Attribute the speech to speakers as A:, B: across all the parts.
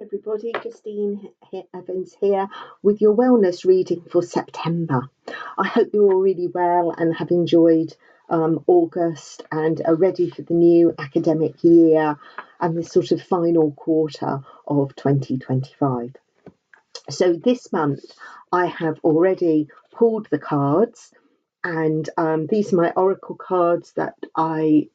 A: Everybody, Evans here with your wellness reading for September. I hope you're all really well and have enjoyed August and are ready for the new academic year and the sort of final quarter of 2025. So this month I have already pulled the cards, and these are my oracle cards that I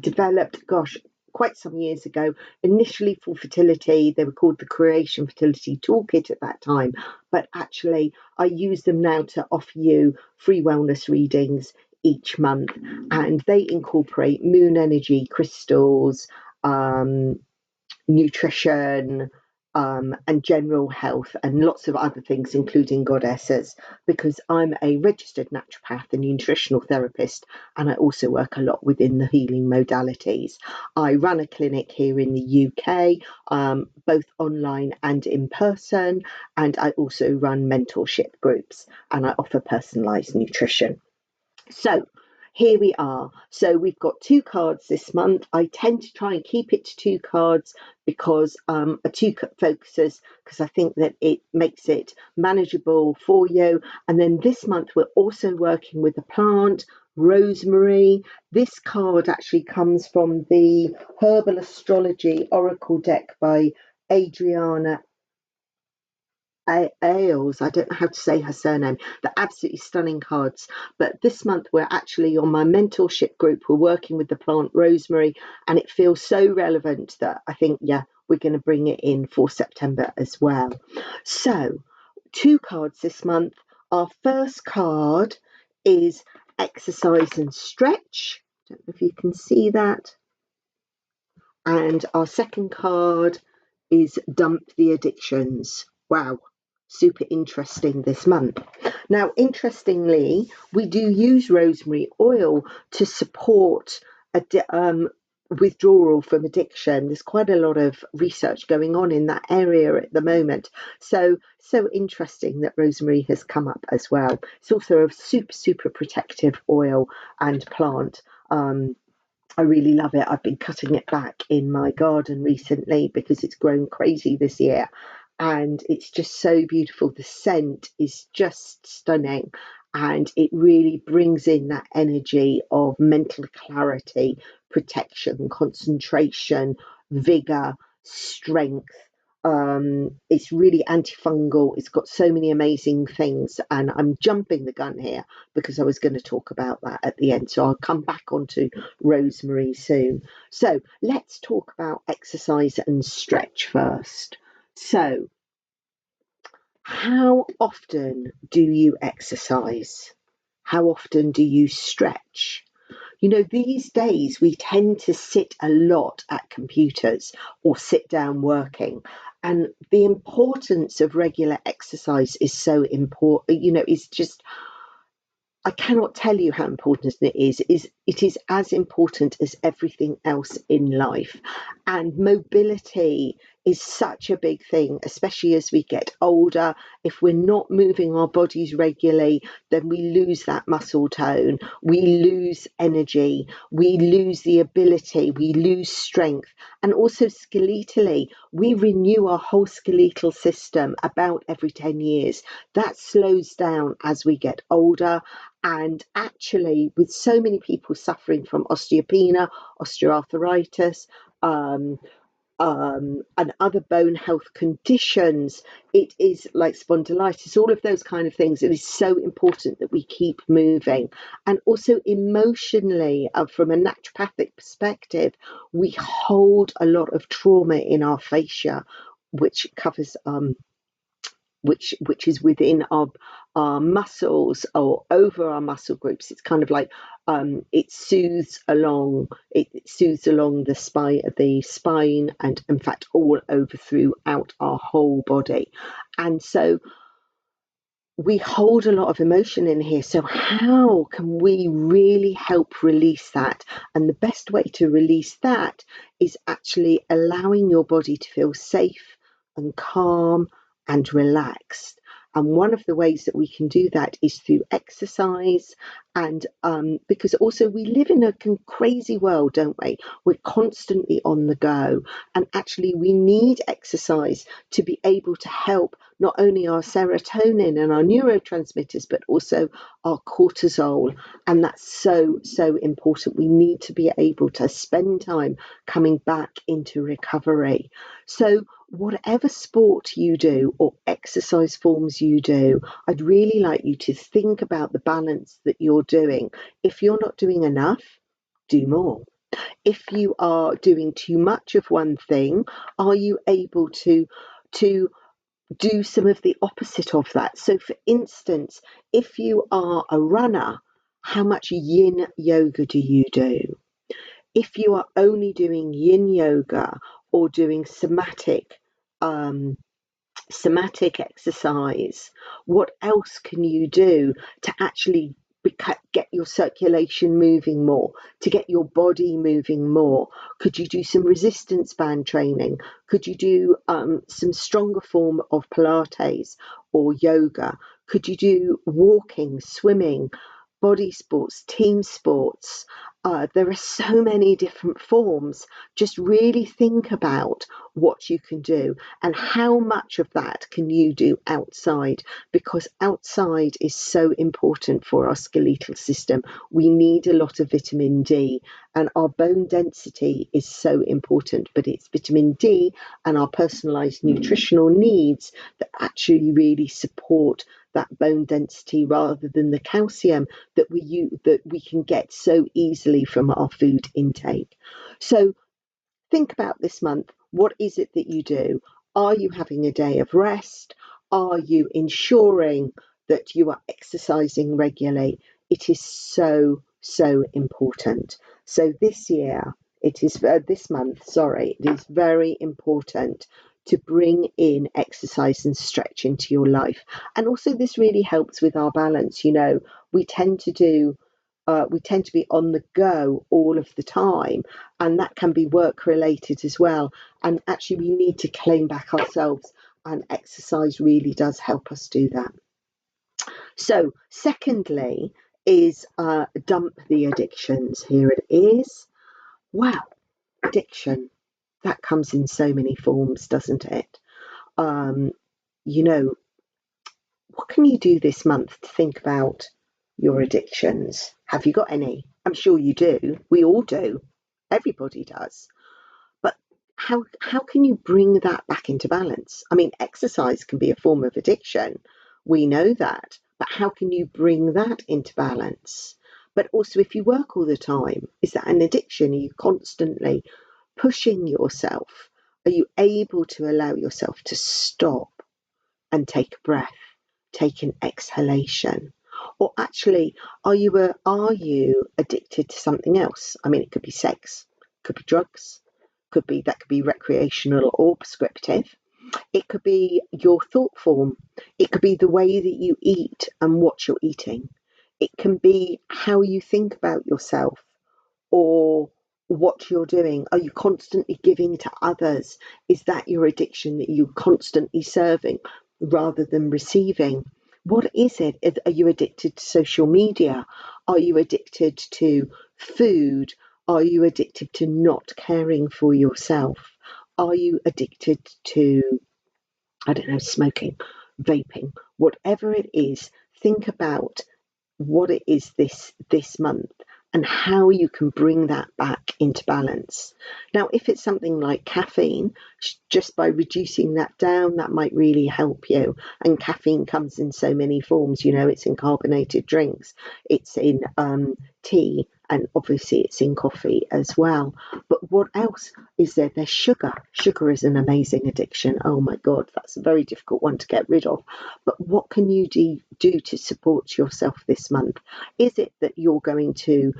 A: developed, gosh, quite some years ago, initially for fertility. They were called the Creation Fertility Toolkit at that time, but actually I use them now to offer you free wellness readings each month, and they incorporate moon energy, crystals, nutrition, and general health, and lots of other things, including goddesses, because I'm a registered naturopath and nutritional therapist, and I also work a lot within the healing modalities. I run a clinic here in the UK, both online and in person, and I also run mentorship groups, and I offer personalised nutrition. So here we are. So we've got two cards this month. I tend to try and keep it to two cards because two focuses, because I think that it makes it manageable for you. And then this month we're also working with a plant, Rosemary. This card actually comes from the Herbal Astrology Oracle deck by Adriana Ailes. I don't know how to say her surname. They're absolutely stunning cards. But this month we're actually on my mentorship group. We're working with the plant rosemary, and it feels so relevant that I think, yeah, we're going to bring it in for September as well. So, two cards this month. Our first card is exercise and stretch. Don't know if you can see that. And our second card is dump the addictions. Wow, super interesting this month. Now, interestingly, we do use rosemary oil to support withdrawal from addiction. There's quite a lot of research going on in that area at the moment. So interesting that rosemary has come up as well. It's also a super protective oil and plant. I really love it. I've been cutting it back in my garden recently because it's grown crazy this year, and it's just so beautiful. The scent is just stunning, and it really brings in that energy of mental clarity, protection, concentration, vigor, strength. It's really antifungal. It's got so many amazing things, and I'm jumping the gun here because I was going to talk about that at the end. So I'll come back onto rosemary soon. So let's talk about exercise and stretch first. So, how often do you exercise? How often do you stretch? You know, these days we tend to sit a lot at computers or sit down working. And the importance of regular exercise is so important, it's just, I cannot tell you how important it is. It is as important as everything else in life. And mobility is such a big thing, especially as we get older. If we're not moving our bodies regularly, then we lose that muscle tone, we lose energy, we lose the ability, we lose strength. And also skeletally, we renew our whole skeletal system about every 10 years. That slows down as we get older. And actually, with so many people suffering from osteopenia, osteoarthritis, and other bone health conditions, it is like spondylitis, all of those kind of things. It is so important that we keep moving. And also emotionally, from a naturopathic perspective, we hold a lot of trauma in our fascia, which covers which is within our muscles or over our muscle groups. It's kind of like it soothes along the spine, and in fact all over throughout our whole body. And so we hold a lot of emotion in here. So how can we really help release that? And the best way to release that is actually allowing your body to feel safe and calm and relaxed. And one of the ways that we can do that is through exercise. And because also we live in a crazy world, don't we? We're constantly on the go. And actually, we need exercise to be able to help not only our serotonin and our neurotransmitters, but also our cortisol. And that's so, so important. We need to be able to spend time coming back into recovery. So, whatever sport you do or exercise forms you do, I'd really like you to think about the balance that you're doing. If you're not doing enough, do more. If you are doing too much of one thing, are you able to do some of the opposite of that? So, for instance, if you are a runner, how much yin yoga do you do? If you are only doing yin yoga or doing somatic exercise, what else can you do to actually get your circulation moving more, to get your body moving more? Could you do some resistance band training? Could you do some stronger form of Pilates or yoga? Could you do walking, swimming, body sports, team sports? There are so many different forms. Just really think about what you can do and how much of that can you do outside, because outside is so important for our skeletal system. We need a lot of vitamin D, and our bone density is so important, but it's vitamin D and our personalized nutritional needs that actually really support that bone density rather than the calcium that we can get so easily from our food intake. So think about this month. What is it that you do? Are you having a day of rest? Are you ensuring that you are exercising regularly? It is so, so important. So this month, sorry, it is very important to bring in exercise and stretch into your life. And also, this really helps with our balance. We tend to be on the go all of the time, and that can be work related as well. And actually, we need to claim back ourselves, and exercise really does help us do that. So, secondly, is dump the addictions. Here it is. Wow, addiction. That comes in so many forms, doesn't it? Um, you know, what can you do this month to think about your addictions? Have you got any? I'm sure you do. We all do. Everybody does. But how can you bring that back into balance? I mean, exercise can be a form of addiction. We know that. But how can you bring that into balance? But also, if you work all the time, is that an addiction? Are you constantly pushing yourself? Are you able to allow yourself to stop and take a breath, take an exhalation? Or actually, are you addicted to something else? I mean, it could be sex, could be drugs, could be recreational or prescriptive. It could be your thought form. It could be the way that you eat and what you're eating. It can be how you think about yourself or what you're doing. Are you constantly giving to others? Is that your addiction, that you're constantly serving rather than receiving? What is it? Are you addicted to social media? Are you addicted to food? Are you addicted to not caring for yourself? Are you addicted to, I don't know, smoking, vaping? Whatever it is, think about what it is this month and how you can bring that back into balance. Now, if it's something like caffeine, just by reducing that down, that might really help you. And caffeine comes in so many forms. It's in carbonated drinks, it's in tea, and obviously it's in coffee as well. But what else is there? There's sugar. Sugar is an amazing addiction. Oh my God, that's a very difficult one to get rid of. But what can you do to support yourself this month? Is it that you're going to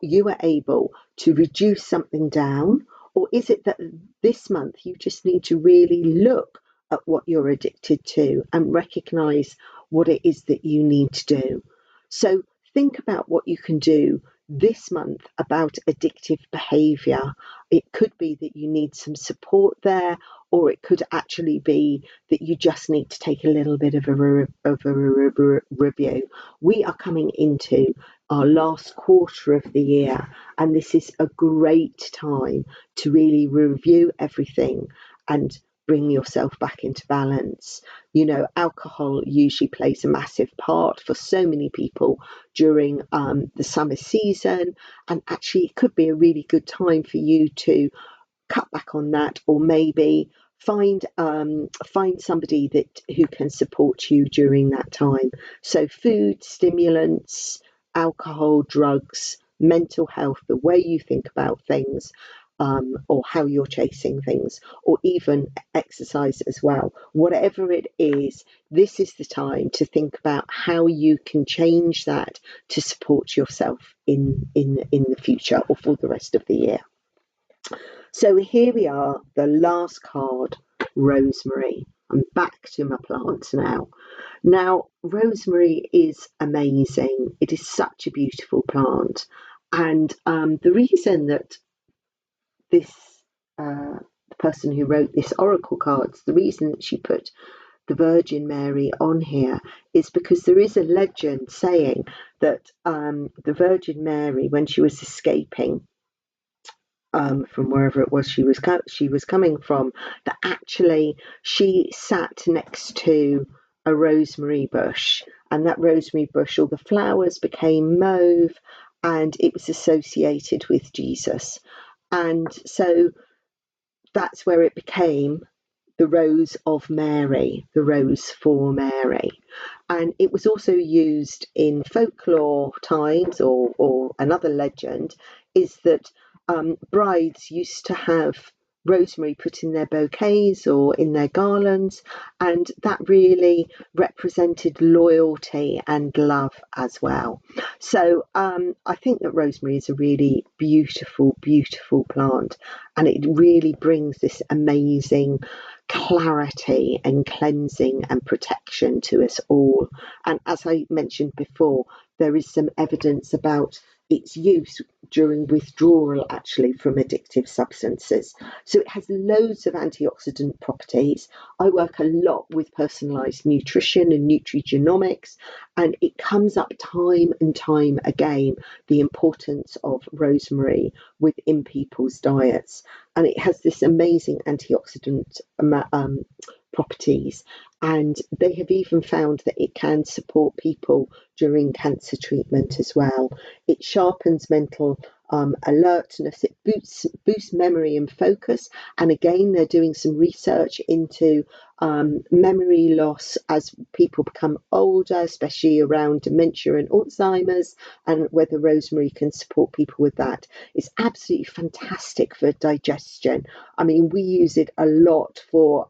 A: you are able to reduce something down, or is it that this month you just need to really look at what you're addicted to and recognize what it is that you need to do? So think about what you can do this month about addictive behavior. It could be that you need some support there, or it could actually be that you just need to take a little bit of a review. We are coming into our last quarter of the year, and this is a great time to really review everything and bring yourself back into balance. You know, alcohol usually plays a massive part for so many people during the summer season, and actually, it could be a really good time for you to cut back on that, or maybe find somebody that who can support you during that time. So food, stimulants, alcohol, drugs, mental health, the way you think about things, or how you're chasing things, or even exercise as well. Whatever it is, this is the time to think about how you can change that to support yourself in the future or for the rest of the year. So here we are, the last card, Rosemary. I'm back to my plants now. Now, rosemary is amazing. It is such a beautiful plant. And the reason that this the person who wrote this oracle cards, the reason that she put the Virgin Mary on here is because there is a legend saying that the Virgin Mary, when she was escaping from wherever it was she was coming from, that actually she sat next to a rosemary bush, and that rosemary bush, all the flowers became mauve, and it was associated with Jesus, and so that's where it became the Rose of Mary, the Rose for Mary. And it was also used in folklore times, or another legend is that brides used to have rosemary put in their bouquets or in their garlands, and that really represented loyalty and love as well. So I think that rosemary is a really beautiful, beautiful plant, and it really brings this amazing clarity and cleansing and protection to us all. And as I mentioned before, there is some evidence about its use during withdrawal actually from addictive substances. So it has loads of antioxidant properties. I work a lot with personalized nutrition and nutrigenomics, and it comes up time and time again, the importance of rosemary within people's diets. And it has this amazing antioxidant properties, and they have even found that it can support people during cancer treatment as well. It sharpens mental alertness, it boosts memory and focus, and again they're doing some research into memory loss as people become older, especially around dementia and Alzheimer's, and whether rosemary can support people with that. It's absolutely fantastic for digestion. I mean, we use it a lot for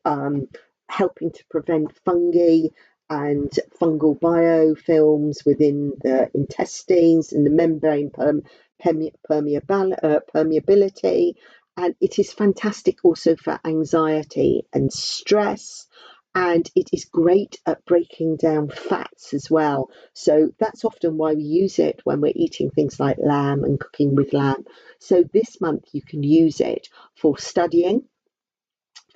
A: helping to prevent fungi and fungal biofilms within the intestines and the membrane permeability. And it is fantastic also for anxiety and stress. And it is great at breaking down fats as well. So that's often why we use it when we're eating things like lamb and cooking with lamb. So this month you can use it for studying,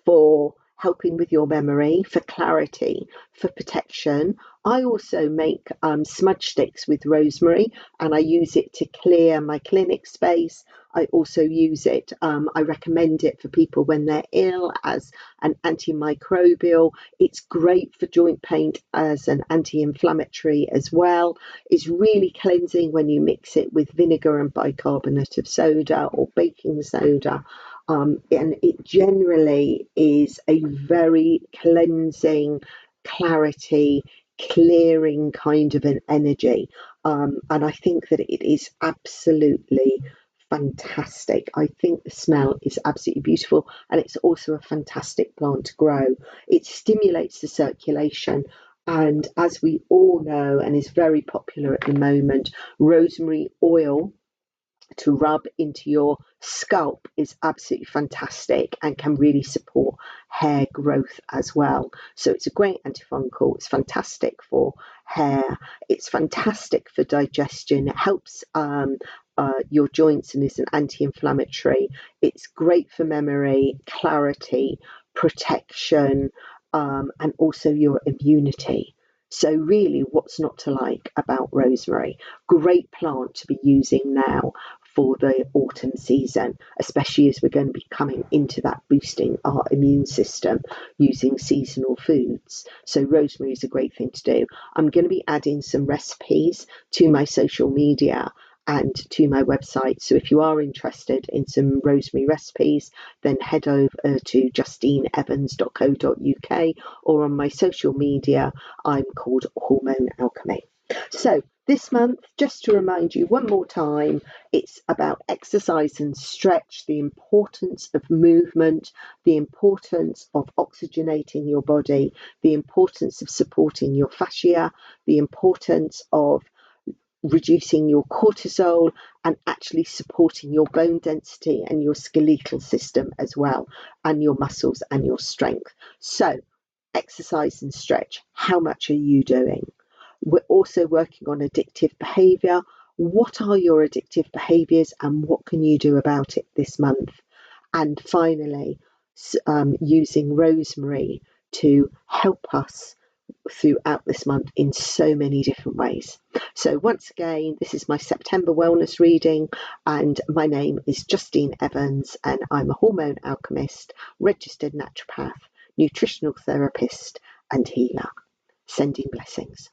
A: for helping with your memory, for clarity, for protection. I also make smudge sticks with rosemary, and I use it to clear my clinic space. I also use it, I recommend it for people when they're ill as an antimicrobial. It's great for joint pain as an anti-inflammatory as well. It's really cleansing when you mix it with vinegar and bicarbonate of soda or baking soda. And it generally is a very cleansing, clarity, clearing kind of an energy. And I think that it is absolutely fantastic. I think the smell is absolutely beautiful, and it's also a fantastic plant to grow. It stimulates the circulation. And as we all know, and is very popular at the moment, rosemary oil to rub into your scalp is absolutely fantastic and can really support hair growth as well. So it's a great antifungal. It's fantastic for hair. It's fantastic for digestion. It helps your joints and is an anti-inflammatory. It's great for memory, clarity, protection, and also your immunity. So really, what's not to like about rosemary? Great plant to be using now for the autumn season, especially as we're going to be coming into that boosting our immune system using seasonal foods. So rosemary is a great thing to do. I'm going to be adding some recipes to my social media and to my website. So if you are interested in some rosemary recipes, then head over to justineevans.co.uk, or on my social media, I'm called Hormone Alchemy. So this month, just to remind you one more time, it's about exercise and stretch, the importance of movement, the importance of oxygenating your body, the importance of supporting your fascia, the importance of reducing your cortisol and actually supporting your bone density and your skeletal system as well, and your muscles and your strength. So, exercise and stretch. How much are you doing? We're also working on addictive behaviour. What are your addictive behaviours and what can you do about it this month? And finally, using rosemary to help us throughout this month in so many different ways. So once again, this is my September wellness reading, and my name is Justine Evans, and I'm a hormone alchemist, registered naturopath, nutritional therapist, and healer. Sending blessings.